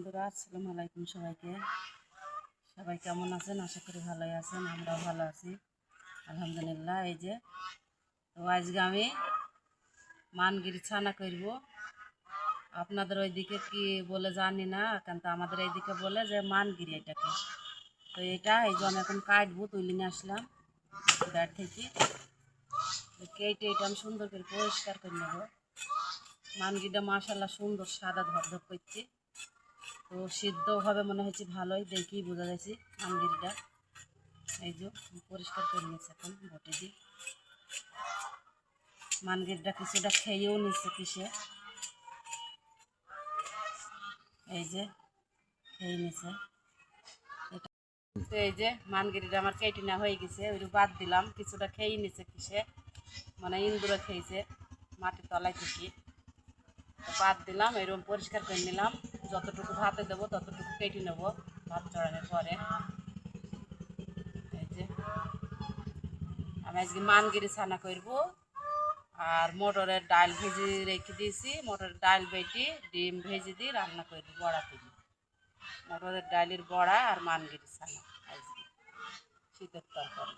বন্ধুরা, আসসালামু আলাইকুম। সবাই কেমন আছেন? আশা করি ভালোই আছেন। আমরাও ভালো আছি, আলহামদুলিল্লাহ। এই যে তো আজকে আমি মানগিরি ছানা করব। আপনাদের ওইদিকে কি বলে জানি না, কিন্তু আমাদের এইদিকে বলে যে মানগিরি এটাকে। তো এটা এই যে আমি এখন কাটবো, তুলে নিয়ে আসলাম ব্যাট থেকে। কেটে এটা আমি সুন্দর করে পরিষ্কার করে নেব। মানগিরিটা মাশাআল্লাহ সুন্দর সাদা ধপধপ করছে। তো সিদ্ধ হবে মনে হচ্ছে ভালোই, দেখি বোঝা যাচ্ছে মানগিরিটা। এই যে পরিষ্কার করে নিয়েছে, এখন বটে দিই। মানগিরিটা কিছুটা খেয়েও নিচ্ছে কিসে, এই যে খেয়ে নিছে। তো এই যে মানগিরিটা আমার কেটে নেওয়া হয়ে গেছে, ওই বাদ দিলাম। কিছুটা খেয়ে নিছে কিসে, মানে ইন্দুরে খেয়েছে মাটির তলায় থেকে। বাদ দিলাম, এরকম পরিষ্কার করে নিলাম। যতটুকু ভাতে দেবো ততটুকু কেটে নেবো ভাত চড়ানোর পরে। এই যে আমি আজকে মানগিরি ছানা করবো। আর মটরের ডাল ভেজে রেখে দিয়েছি, মটরের ডাল বেটে ডিম ভেজে দিয়ে রান্না করবো বড়া করে। মটরের ডালের বড়া আর মানগিরি ছানা আজকে শীতের তরকারি।